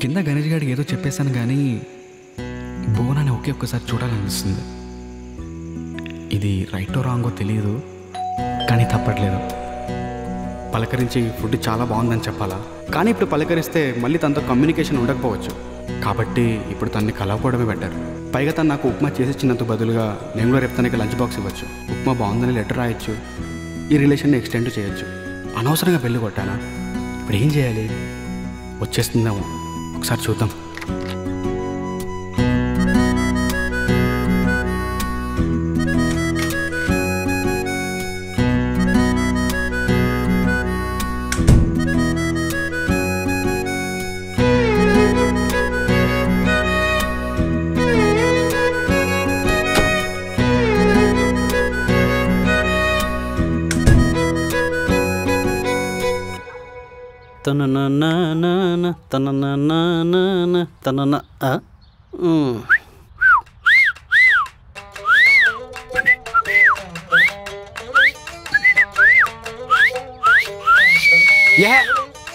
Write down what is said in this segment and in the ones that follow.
కింద గణేష్ గారికి ఏదో చెప్పేశాను కానీ భువనాన్ని ఒక్కసారి చూడాలనిపిస్తుంది. ఇది రైటో రాంగో తెలియదు కానీ తప్పట్లేదు. పలకరించి ఫుడ్ చాలా బాగుందని చెప్పాలా, కానీ ఇప్పుడు పలకరిస్తే మళ్ళీ తనతో కమ్యూనికేషన్ ఉండకపోవచ్చు. కాబట్టి ఇప్పుడు తనని కలవకపోవడమే బెటర్. పైగా తను నాకు ఉప్మా చేసి చిన్నంత బదులుగా నేను కూడా రేపు తనకి లంచ్ బాక్స్ ఇవ్వచ్చు. ఉప్మా బాగుందని లెటర్ రాయొచ్చు, ఈ రిలేషన్ని ఎక్స్టెండ్ చేయొచ్చు. అనవసరంగా పెళ్ళి కొట్టానా? ఇప్పుడు ఏం చేయాలి? వచ్చేస్తుందేమో, ఒకసారి చూద్దాం.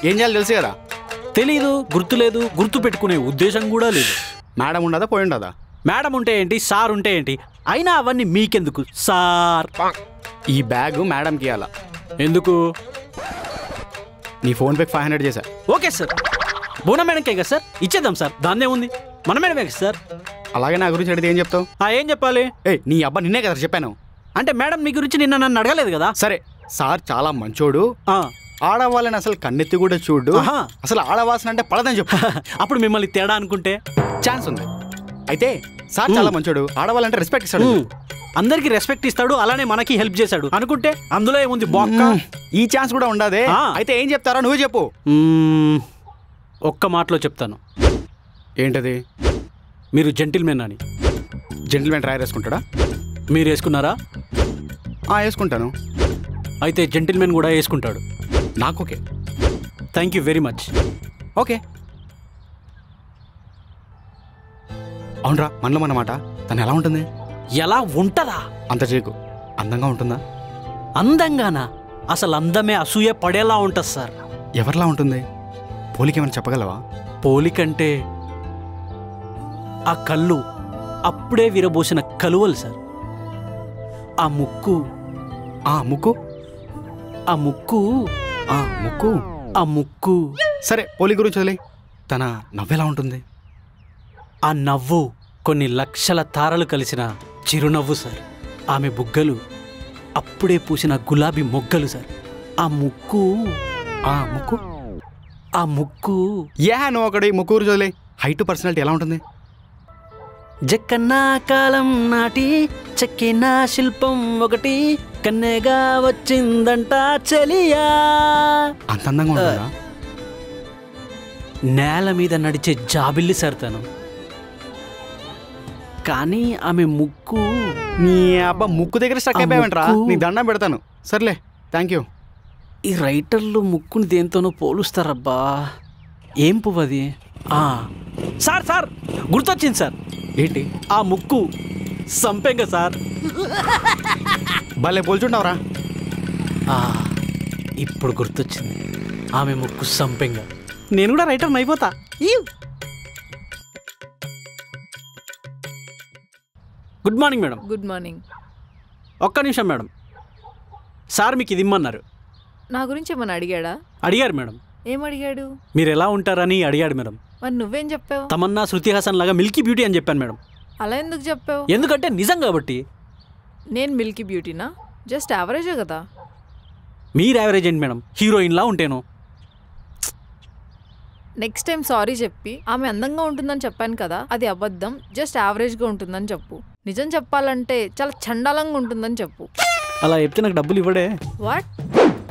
ఏం చేయాలి తెలుసు కదా? తెలీదు, గుర్తులేదు, గుర్తు పెట్టుకునే ఉద్దేశం కూడా లేదు. మేడం ఉండదా పోయి ఉండదా? మేడం ఉంటే ఏంటి, సార్ ఉంటే ఏంటి, అయినా అవన్నీ మీకెందుకు సార్? ఈ బ్యాగ్ మేడంకి ఇవ్వాలా? ఎందుకు? నీ ఫోన్పేకి 500 చేశా. ఓకే సార్, బోనా మేడంకే కదా సార్, ఇచ్చేద్దాం సార్, దాన్నే ఉంది, మన మేడమే కదా సార్. అలాగే నా గురించి అడిగితే ఏం చెప్తావు? ఏం చెప్పాలి? నీ అబ్బా నిన్నే కదా చెప్పాను. అంటే మేడం మీ గురించి నిన్న నన్ను అడగలేదు కదా. సరే, సార్ చాలా మంచోడు, ఆడవాళ్ళని అసలు కన్నెత్తి కూడా చూడు, అసలు ఆడవాసన అంటే పడదని చెప్పు. అప్పుడు మిమ్మల్ని తేడా అనుకుంటే ఛాన్స్ ఉంది. అయితే సార్ చాలా మంచోడు, ఆడవాళ్ళంటే రెస్పెక్ట్ ఇస్తాడు, అందరికి రెస్పెక్ట్ ఇస్తాడు, అలానే మనకి హెల్ప్ చేశాడు అనుకుంటే అందులో ఏముంది బొక్క? ఈ ఛాన్స్ కూడా ఉండదే. అయితే ఏం చెప్తారో నువ్వు చెప్పు. ఒక్క మాటలో చెప్తాను. ఏంటది? మీరు జెంటిల్మెన్ అని. జెంటిల్మెన్ ట్రై వేసుకుంటాడా? మీరు వేసుకున్నారా? వేసుకుంటాను. అయితే జెంటిల్మెన్ కూడా వేసుకుంటాడు. నాకు okay. Thank you very much. Okay. అవునరా, మనలో అన్నమాట. తను ఎలా ఉంటుంది? ఎలా ఉంటుందా? అంత చేయకు. అందంగా ఉంటుందా? అందంగానా? అసలు అందమే అసూయ పడేలా ఉంటుంది సార్. ఎవరిలా ఉంటుంది? పోలికేమైనా చెప్పగలవా? పోలికంటే ఆ కళ్ళు అప్పుడే విరబోసిన కలువలు సార్. ఆ ముక్కు ముక్కు ఆ ముక్కు ముక్కు ఆ ముక్కు సరే, పోలి గురించి వదిలే. తన నవ్వెలా ఉంటుంది? ఆ నవ్వు కొన్ని లక్షల తారలు కలిసిన చిరునవ్వు సార్. ఆమె బుగ్గలు అప్పుడే పూసిన గులాబీ మొగ్గలు సార్. ఆ ముక్కు ముక్కు ఆ ముక్కు నువ్వు ఒకటి ముక్కు గురించి వదిలే. హైట్, పర్సనాలిటీ ఎలా ఉంటుంది? జక్కన్నా కాలం నాటి చెక్కిన శిల్పం ఒకటి కన్నెగా వచ్చిందంట చెలియా. అంత అందంగా ఉంటుందా? నేల మీద నడిచే జాబిల్లి సార్ తను. కానీ ఆమె ముక్కు, నీ అబ్బా ముక్కు దగ్గర స్టక్ అయిపోయావంటరా. నీకు దండం పెడతాను. సర్లే, థ్యాంక్ యూ. ఈ రైటర్లు ముక్కుని దేంతోనో పోలుస్తారబ్బా. ఏం పువ్వు అది? సార్ సార్ గుర్తొచ్చింది సార్. ఏంటి? ఆ ముక్కు సంపెంగ సార్. భలే పోల్చుంటావురా. ఇప్పుడు గుర్తొచ్చింది. ఆమె ముక్కు సంపెంగ. నేను కూడా రైటర్ని అయిపోతా. Good morning madam. Good morning. ఒక్క నిమిషం మేడం. సార్ మీకు ఇది ఇమ్మన్నారు. నా గురించి ఏమన్నా అడిగాడా? అడిగారు మేడం. ఏం అడిగాడు? మీరు ఎలా ఉంటారని అడిగాడు మేడం. మరి నువ్వేం చెప్పావు? తమన్నా, శృతి హాసన్ లాగా మిల్కీ బ్యూటీ అని చెప్పాను మేడం. అలా ఎందుకు చెప్పావు? ఎందుకంటే నిజం కాబట్టి. నేను మిల్కీ బ్యూటీనా? జస్ట్ యావరేజే కదా. మీరు యావరేజ్ ఏంటి మేడం, హీరోయిన్లా ఉంటేను. నెక్స్ట్ టైం సారీ చెప్పి ఆమె అందంగా ఉంటుందని చెప్పాను కదా, అది అబద్ధం, జస్ట్ యావరేజ్గా ఉంటుందని చెప్పు. నిజం చెప్పాలంటే చాలా చండాలంగా ఉంటుందని చెప్పు. అలా చెప్తే నాకు డబ్బులు ఇవ్వడే. వాట్?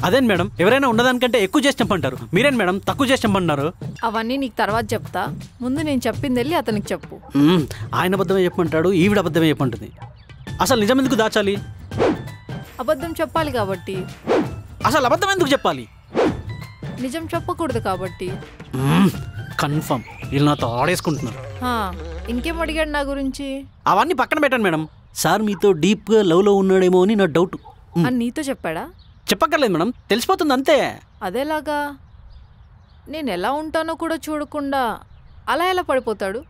అదేం మేడం, ఎవరైనా ఉన్నదానికంటే ఎక్కువ చేసి చెప్పంటారు. మీరేం మేడం తక్కువ చేసి చెప్పంటున్నారు? అవన్నీ నీకు తర్వాత చెప్తా, ముందు నేను చెప్పింది వెళ్ళి అతనికి చెప్పు. ఆయన అబద్ధమే చెప్పమంటాడు, ఈవిడ అబద్ధమే చెప్పంటుంది. అసలు నిజం ఎందుకు దాచాలి? అబద్ధం చెప్పాలి కాబట్టి. అసలు అబద్ధం ఎందుకు చెప్పాలి? నిజం చెప్పకూడదు కాబట్టి. కన్ఫర్మ్ వీళ్ళు నాతో ఆడేసుకుంటున్నారు. ఇంకేం అడిగాడు నా గురించి? అవన్నీ పక్కన పెట్టండి మేడం. సార్ మీతో డీప్గా లవ్లో ఉన్నాడేమో అని నా డౌట్. అని నీతో చెప్పాడా? చెప్పక్కర్లేదు మేడం, తెలిసిపోతుంది అంతే. అదేలాగా? నేను ఎలా ఉంటానో కూడా చూడకుండా అలా ఎలా పడిపోతాడు?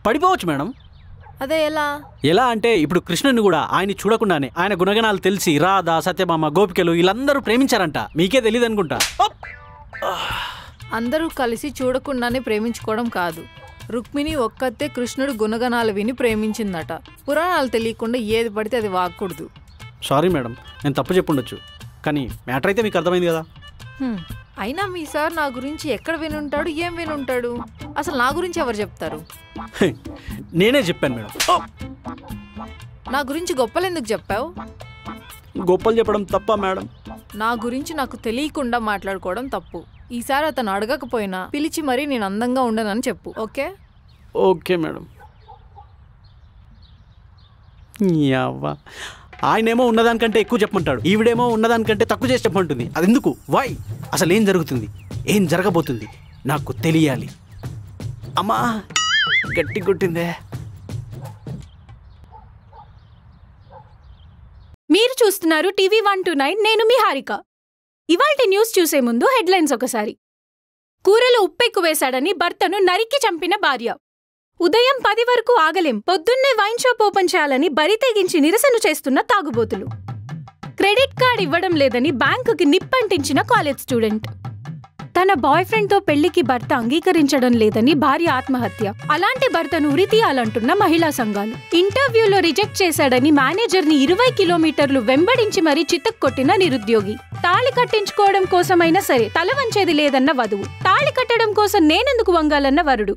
పడిపోవచ్చు మేడం. అదే ఎలా? ఎలా అంటే ఇప్పుడు కృష్ణుని కూడా ఆయన చూడకుండానే ఆయన గుణగణాలు తెలిసి రాధ, సత్యభామ, గోపికలు వీళ్ళందరూ ప్రేమించారంట. మీకే తెలియదు అనుకుంటా. అందరూ కలిసి చూడకుండానే ప్రేమించుకోవడం కాదు. రుక్మిణి ఒక్కతే కృష్ణుడు గుణగణాలు విని ప్రేమించిందట. పురాణాలు తెలియకుండా ఏది పడితే అది వాగకూడదు. సారీ మేడం, నేను తప్పు చెప్పుండొచ్చు, కానీ మ్యాటర్ అయితే మీకు అర్థమైంది కదా. అయినా మీ సార్ నా గురించి ఎక్కడ వినుంటాడు, ఏం వినుంటాడు? అసలు నా గురించి ఎవరు చెప్తారు? నేనే చెప్పాను మేడం. నా గురించి గొప్పలు ఎందుకు చెప్పావు? గొప్పలు చెప్పడం తప్ప మేడం? నా గురించి నాకు తెలియకుండా మాట్లాడుకోవడం తప్పు. ఈసారి అతను అడగకపోయినా పిలిచి మరీ నేను అందంగా ఉండనని చెప్పు. ఓకే? Okay madam. అవ్వా, ఆయనేమో ఉన్నదానికంటే ఎక్కువ చెప్పమంటాడు, ఈవిడేమో ఉన్నదానికంటే తక్కువ చేసి చెప్పమంటుంది. అది ఎందుకు? వై? అసలు ఏం జరుగుతుంది, ఏం జరగబోతుంది నాకు తెలియాలి. అమ్మా గట్టి కొట్టిందే. మీరు చూస్తున్నారు టీవీ 129. నేను మీ హారిక. ఇవాల్టి న్యూస్ చూసే ముందు హెడ్లైన్స్ ఒకసారి. కూరలో ఉప్పెక్కు వేశాడని భర్తను నరికి చంపిన భార్య. ఉదయం 10 వరకు ఆగలేం, పొద్దున్నే వైన్ షాప్ ఓపెన్ చేయాలని బరి తెగించి నిరసన చేస్తున్న తాగుబోతులు. క్రెడిట్ కార్డ్ ఇవ్వడం లేదని బ్యాంకుకి నిప్పంటించిన కాలేజ్ స్టూడెంట్. తన బాయ్ ఫ్రెండ్తో పెళ్లికి భర్త అంగీకరించడం లేదని భార్య ఆత్మహత్య. అలాంటి భర్తను ఉరితీయాలంటున్న మహిళా సంఘాలు. ఇంటర్వ్యూలో రిజెక్ట్ చేశాడని మేనేజర్ని 20 కిలోమీటర్లు వెంబడించి మరీ చితక్కొట్టిన నిరుద్యోగి. తాళి కట్టించుకోవడం కోసమైనా సరే తల వంచేది లేదన్న వధువు. తాళి కట్టడం కోసం నేనెందుకు వంగాలన్న వరుడు.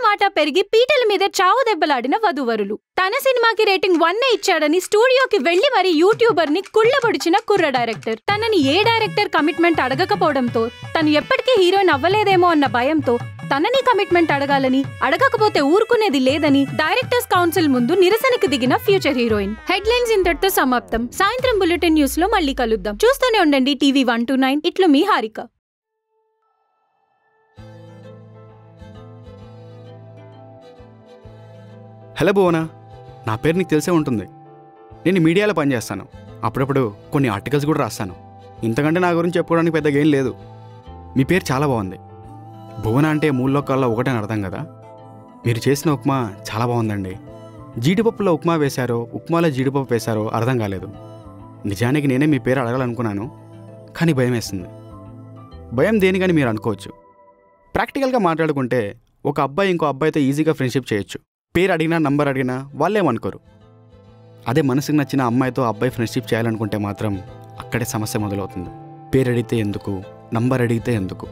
మాటా పెరిగి పీటల మీద చావు దెబ్బలాడిన వధూవరులు. తన సినిమాకి రేటింగ్ 1 ఇచ్చాడని స్టూడియోకి వెళ్లి మరీ యూట్యూబర్ ని కుళ్ళబొడిచిన కుర్ర డైరెక్టర్. తనని ఏ డైరెక్టర్ కమిట్మెంట్ అడగకపోవడంతో తను ఎప్పటికీ హీరోయిన్ అవ్వలేదేమో అన్న భయంతో తనని కమిట్మెంట్ అడగాలని, అడగకపోతే ఊరుకునేది లేదని డైరెక్టర్స్ కౌన్సిల్ ముందు నిరసనకు దిగిన ఫ్యూచర్ హీరోయిన్. హెడ్లైన్స్ ఇంతటితో సమాప్తం. సాయంత్రం బులెటిన్ న్యూస్ లో మళ్ళీ కలుద్దాం. చూస్తూనే ఉండండి టీవీ 129. ఇట్లు మీ హారిక. హలో భువన, నా పేరు నీకు తెలిసే ఉంటుంది. నేను మీడియాలో పనిచేస్తాను. అప్పుడప్పుడు కొన్ని ఆర్టికల్స్ కూడా రాస్తాను. ఇంతకంటే నా గురించి చెప్పుకోవడానికి పెద్దగా ఏం లేదు. మీ పేరు చాలా బాగుంది. భువన అంటే మూల్లోకాల్లో ఒకటని అర్థం కదా. మీరు చేసిన ఉప్మా చాలా బాగుందండి. జీడిపప్పులో ఉప్మా వేశారో ఉప్మాలో జీడిపప్పు వేశారో అర్థం కాలేదు. నిజానికి నేనే మీ పేరు అడగాలనుకున్నాను, కానీ భయం వేస్తుంది. భయం దేనికని మీరు అనుకోవచ్చు. ప్రాక్టికల్గా మాట్లాడుకుంటే ఒక అబ్బాయి ఇంకో అబ్బాయితో ఈజీగా ఫ్రెండ్షిప్ చేయొచ్చు. పేరు అడిగినా నంబర్ అడిగినా వాళ్ళేమనుకోరు. అదే మనసుకు నచ్చిన అమ్మాయితో అబ్బాయి ఫ్రెండ్షిప్ చేయాలనుకుంటే మాత్రం అక్కడే సమస్య మొదలవుతుంది. పేరు అడిగితే ఎందుకు, నంబర్ అడిగితే ఎందుకు,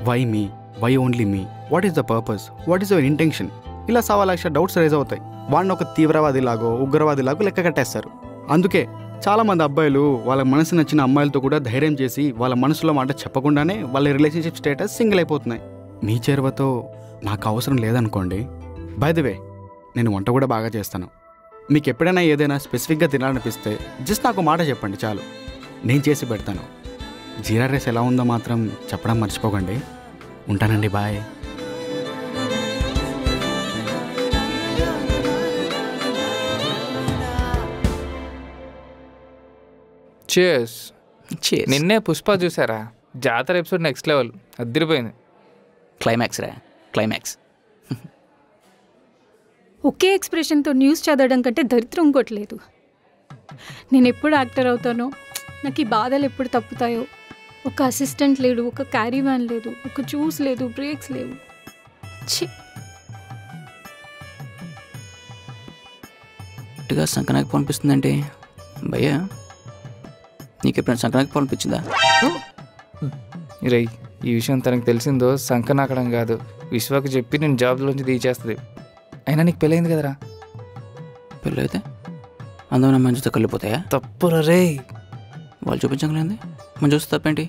why me, why only me, what is the purpose, what is your intention, ఇలా 1,00,000 డౌట్స్ రైజ్ అవుతాయి. వాడిని ఒక తీవ్రవాదిలాగో ఉగ్రవాదిలాగో లెక్క కట్టేస్తారు. అందుకే చాలామంది అబ్బాయిలు వాళ్ళ మనసు నచ్చిన అమ్మాయిలతో కూడా ధైర్యం చేసి వాళ్ళ మనసులో మాట చెప్పకుండానే వాళ్ళ రిలేషన్షిప్ స్టేటస్ సింగిల్ అయిపోతున్నాయి. మీ చేరువతో నాకు అవసరం లేదనుకోండి. బై ది వే, నేను వంట కూడా బాగా చేస్తాను. మీకు ఎప్పుడైనా ఏదైనా స్పెసిఫిక్గా తినాలనిపిస్తే జస్ట్ నాకు మాట చెప్పండి చాలు, నేను చేసి పెడతాను. జీరా రైస్ ఎలా ఉందో మాత్రం చెప్పడం మర్చిపోకండి. ఉంటానండి, బాయ్. చేస్. నిన్నే పుష్ప చూసారా? జాతర ఎపిసోడ్ నెక్స్ట్ లెవెల్, అదిరిపోయింది. క్లైమాక్స్ రా, క్లైమాక్స్. ఒకే ఎక్స్ప్రెషన్తో న్యూస్ చదవడం కంటే దరిద్రం ఇంకోట్లేదు. నేను ఎప్పుడు యాక్టర్ అవుతానో, నాకు ఈ బాధలు ఎప్పుడు తప్పుతాయో. ఒక అసిస్టెంట్ లేడు, ఒక క్యారీ వ్యాన్ లేదు, ఒక చూస్ లేదు, బ్రేక్స్ లేవు. ఛీ. గట్టిగా సంక్రాంతికి పంపిస్తుందంటే భయ్యా, నీకు ఎప్పుడైనా సంక్రాంతికి పంపించిందా? రై, ఈ విషయం తనకు తెలిసిందో సంకనాకడం కాదు, విశ్వకి చెప్పి నేను జాబ్లోంచి తీసేస్తుంది. అయినా నీకు పెళ్ళయింది కదరా. పెళ్ళైతే అందమైన మంచితో కలిపోతాయా? తప్పురా రే. వాళ్ళు చూపించగలిగింది మనం చూస్తే తప్పేంటి?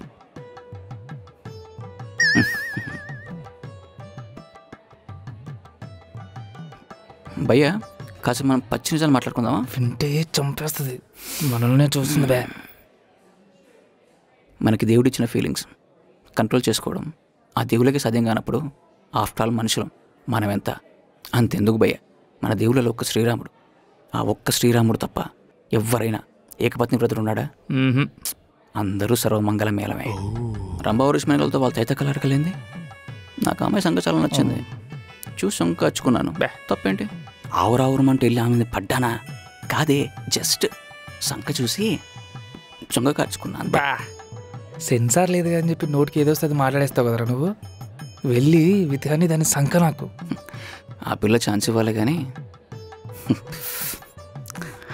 భయ్యా, కాసేపు మనం పచ్చి నిజాలు మాట్లాడుకుందామా? వింటే చంపేస్తుంది, మనల్నే చూస్తుంది బే. మనకి దేవుడిచ్చిన ఫీలింగ్స్ కంట్రోల్ చేసుకోవడం ఆ దేవుళ్ళకి సాధ్యం కానప్పుడు ఆఫ్టర్ ఆల్ మనుషులం మనం ఎంత అంతెందుకు భయ్య. మన దేవుళ్ళలో ఒక్క శ్రీరాముడు, ఆ ఒక్క శ్రీరాముడు తప్ప ఎవరైనా ఏకపత్ని వ్రతుడు ఉన్నాడా? అందరూ సర్వమంగళ మేళమే. రంభావరుష్ మేళలతో వాళ్ళ తైత కలరకలేంది. నాకు అమ్మాయి సంగతి చాలా నచ్చింది. చూసి సంకచ్చుకున్నాను. తప్పేంటి? ఆవురావురమంటే వెళ్ళి ఆమె మీద పడ్డానా? కాదే, జస్ట్ సంక చూసి చొంగ కాచుకున్నాను. సెన్సార్ లేదు అని చెప్పి నోటికి ఏదో వస్తుంది మాట్లాడేస్తావు కదరా నువ్వు. వెళ్ళి వితగాని దాని సంక నాకు. ఆ పిల్ల ఛాన్స్ ఇవ్వాలి కానీ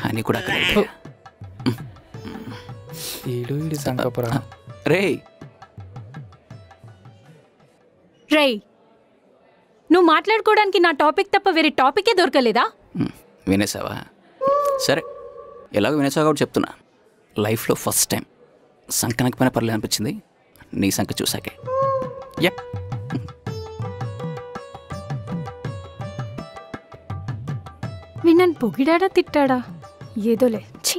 అని కూడా అక్కడ ఈడు సంకపురా. రేయ్ రేయ్, నువ్వు మాట్లాడుకోవడానికి నా టాపిక్ తప్ప వేరే టాపికే దొరకలేదా? వినేసావా? సరే, ఎలాగో వినేసావు కాబట్టి చెప్తున్నా. లైఫ్లో ఫస్ట్ టైం సంకనకి పైన పర్లేదు అనిపించింది నీ సంక చూసాకే. యప్. విన్నాను పొగిడాడా తిట్టాడా ఏదోలే. ఛీ.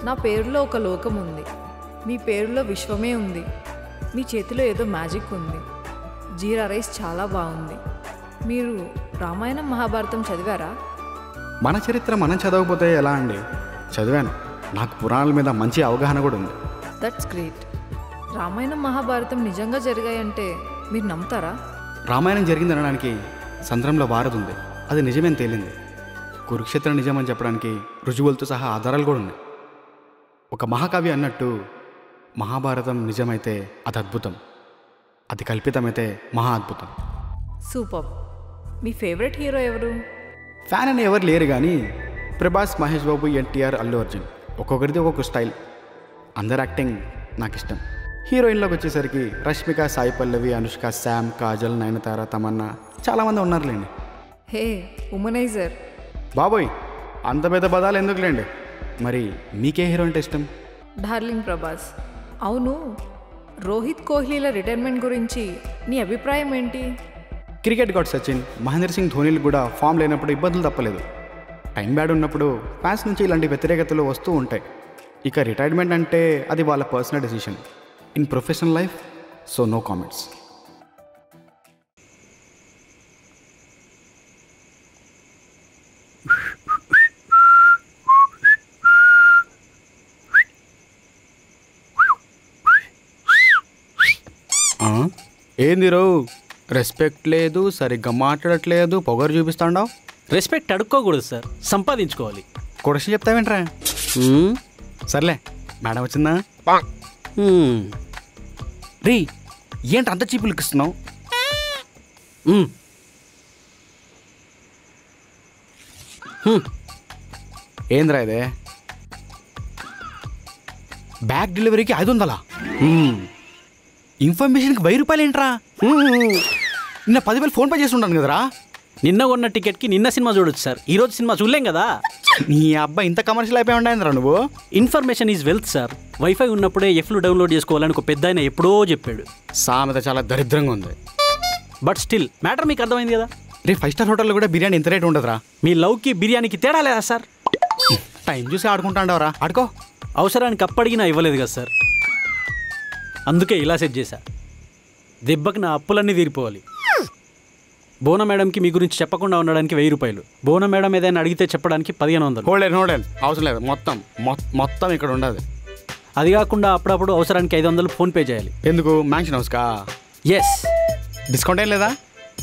నా పేరులో ఒక లోకం ఉంది, మీ పేరులో విశ్వమే ఉంది, మీ చేతిలో ఏదో మ్యాజిక్ ఉంది. జీరా రైస్ చాలా బాగుంది. మీరు రామాయణం మహాభారతం చదివారా? మన చరిత్ర మనం చదవకపోతే ఎలా అండి? చదివాను. నాకు పురాణాల మీద మంచి అవగాహన కూడా ఉంది. That's great. రామాయణం మహాభారతం నిజంగా జరిగాయంటే మీరు నమ్ముతారా? రామాయణం జరిగింది అనడానికి సంద్రంలో వారధి ఉంది, అది నిజమేని తేలింది. కురుక్షేత్రం నిజమని చెప్పడానికి రుజువులతో సహా ఆధారాలు కూడా ఉన్నాయి. ఒక మహాకవి అన్నట్టు మహాభారతం నిజమైతే అది అద్భుతం, అది కల్పితమైతే మహా అద్భుతం. సూపర్. మీ ఫేవరెట్ హీరో ఎవరు? ఫ్యాన్ అని ఎవరు లేరు కానీ ప్రభాస్, మహేష్ బాబు, ఎన్టీఆర్, అల్లు అర్జున్ ఒక్కొక్కరిది ఒక్కొక్క స్టైల్. అందరు యాక్టింగ్ నాకు ఇష్టం. హీరోయిన్లోకి వచ్చేసరికి రష్మిక, సాయి పల్లవి, అనుష్క, శామ్, కాజల్, నయనతార, తమన్నా చాలామంది ఉన్నారులేండి. హే ఉమనైజర్. బాబోయ్ అంత పెద్ద పదాలు ఎందుకులేండి. మరి మీకే హీరో అంటే ఇష్టం? డార్లింగ్ ప్రభాస్. అవును, రోహిత్ కోహ్లీల రిటైర్మెంట్ గురించి నీ అభిప్రాయం ఏంటి? క్రికెట్ గాడ్ సచిన్, మహేంద్ర సింగ్ ధోనీలు కూడా ఫామ్ లేనప్పుడు ఇబ్బందులు తప్పలేదు. టైం బ్యాడ్ ఉన్నప్పుడు ఫ్యాన్స్ నుంచి ఇలాంటి వ్యతిరేకతలు వస్తూ ఉంటాయి. ఇక రిటైర్మెంట్ అంటే అది వాళ్ళ personal decision. In professional life so no comments. ఏంది రో, రెస్పెక్ట్ లేదు, సరిగ్గా మాట్లాడట్లేదు, పొగరు చూపిస్తాండావు. రెస్పెక్ట్ అడుక్కోకూడదు సార్, సంపాదించుకోవాలి. కొడసి చెప్తావేంట్రా? సర్లే, మేడం వచ్చిందా? రీ ఏంటి అంత చీపులు ఇస్తున్నావు? ఏంద్రా ఇదే? బ్యాగ్ డెలివరీకి 500? ఇన్ఫర్మేషన్కి 1000 రూపాయలు ఏంట్రా? నిన్న 10,000 ఫోన్పే చేసి ఉంటాను కదరా. నిన్న కొన్న టికెట్కి నిన్న సినిమా చూడొచ్చు సార్, ఈరోజు సినిమా చూడలేం కదా. నీ అబ్బాయి ఇంత కమర్షియల్ అయిపోయి ఉండాలిరా నువ్వు. Information is wealth sir. Wifi ఉన్నప్పుడే ఎఫ్లు డౌన్లోడ్ చేసుకోవాలని ఒక పెద్ద ఆయన ఎప్పుడో చెప్పాడు. సామెత చాలా దరిద్రంగా ఉంది. బట్ స్టిల్ మ్యాటర్ మీకు అర్థమైంది కదా. రే 5 స్టార్ హోటల్లో కూడా బిర్యానీ ఇంత రేట్ ఉండదురా. మీ లవ్కి బిర్యానీకి తేడా లేదా సార్? టైం చూసి ఆడుకుంటాండవరా, ఆడుకో. అవసరానికి అప్పడిగినా ఇవ్వలేదు కదా సార్, అందుకే ఇలా సెట్ చేశా. దెబ్బకి నా అప్పులన్నీ తీరిపోవాలి. బోనా మేడంకి మీ గురించి చెప్పకుండా ఉండడానికి 1000 రూపాయలు. బోనా మేడం ఏదైనా అడిగితే చెప్పడానికి 1500. హోల్డెన్ అవసరం లేదు, మొత్తం ఇక్కడ ఉండదు. అది కాకుండా అప్పుడప్పుడు అవసరానికి 500 ఫోన్పే చేయాలి. ఎందుకు? మ్యాన్షన్ హౌస్కా? ఎస్. డిస్కౌంట్ ఏం లేదా?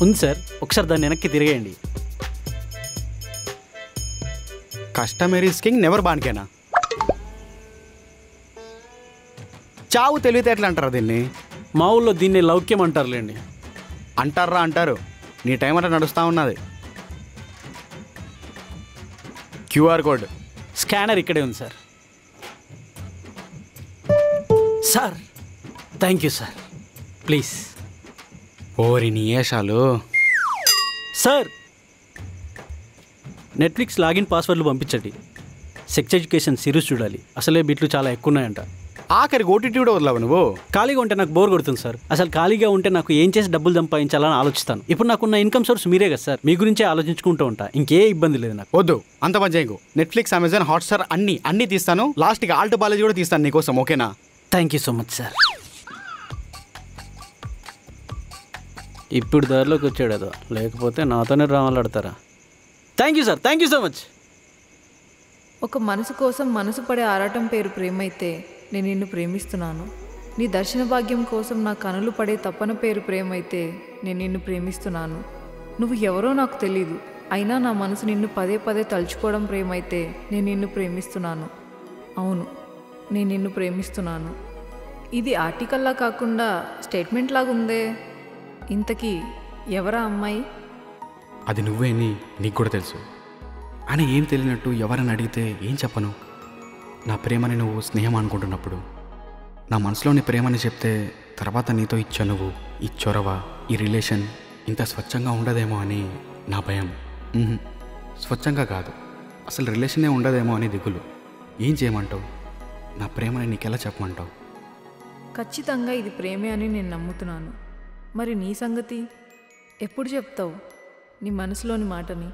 ఉంది సార్, ఒకసారి దాన్ని వెనక్కి తిరిగేయండి. కస్టమర్ ఈజ్ కింగ్, నెవర్ బాన్కేనా? చావు తెలివితేటలు అంటారా దీన్ని? మా ఊళ్ళో దీన్ని లౌక్యం అంటారులేండి. అంటారు. నీ టైం అంటే నడుస్తూ ఉన్నది. క్యూఆర్ కోడ్ స్కానర్ ఇక్కడే ఉంది sir. Sir thank you sir, please. ఓరి నీ ఏషాలు. సార్ నెట్ఫ్లిక్స్ లాగిన్ పాస్వర్డ్లు పంపించండి. సెక్స్ ఎడ్యుకేషన్ సిరీస్ చూడాలి, అసలే బిట్లు చాలా ఎక్కువ ఉన్నాయంట. ఆఖరికి ఓటీటీ కూడా వదలవు నువ్వు? ఖాళీగా ఉంటే నాకు బోర్ కొడుతుంది సార్. అసలు ఖాళీగా ఉంటే నాకు ఏం చేసి డబ్బులు సంపాదించాలని ఆలోచిస్తాను. ఇప్పుడు నాకున్న ఇన్కమ్ సోర్స్ మీరే కదా సార్, మీ గురించే ఆలోచించుకుంటూ ఉంటా. ఇంకే ఇబ్బంది లేదు నాకు. వద్దు అంత మధ్య. నెట్ఫ్లిక్స్, అమెజాన్, హాట్స్టార్ అన్నీ తీస్తాను. లాస్ట్కి ఆల్ట్ బాలాజీ కూడా తీస్తాను నీకోసం, ఓకేనా? Thank you so much sir. ఇప్పుడు దారిలోకి వచ్చాడు అదో, లేకపోతే నాతోనే రావాలాడతారా? Thank you sir, thank you so much. ఒక మనసు కోసం మనసు పడే ఆరాటం పేరు ప్రేమ అయితే నేను నిన్ను ప్రేమిస్తున్నాను. నీ దర్శన భాగ్యం కోసం నా కనులు పడే తపన పేరు ప్రేమ అయితే నేను నిన్ను ప్రేమిస్తున్నాను. నువ్వు ఎవరో నాకు తెలీదు, అయినా నా మనసు నిన్ను పదే పదే తలుచుకోవడం ప్రేమ అయితే నేను నిన్ను ప్రేమిస్తున్నాను. అవును, నేను నిన్ను ప్రేమిస్తున్నాను. ఇది ఆర్టికల్లా కాకుండా స్టేట్మెంట్ లాగా ఉందే. ఇంతకీ ఎవరా అమ్మాయి? అది నువ్వేని నీకు కూడా తెలుసు. అని ఏం తెలియనట్టు ఎవరని అడిగితే ఏం చెప్పను? నా ప్రేమని నువ్వు స్నేహం అనుకుంటున్నప్పుడు, నా మనసులోని ప్రేమని చెప్తే తర్వాత నీతో ఈ చనువు, ఈ చొరవ, ఈ రిలేషన్ ఇంత స్వచ్ఛంగా ఉండదేమో అని నా భయం. స్వచ్ఛంగా కాదు, అసలు రిలేషనే ఉండదేమో అని దిగులు. ఏం చేయమంటావు? నా ప్రేమని నీకెలా చెప్పమంటావు? ఖచ్చితంగా ఇది ప్రేమే అని నేను నమ్ముతున్నాను. మరి నీ సంగతి ఎప్పుడు చెప్తావు నీ మనసులోని మాటని?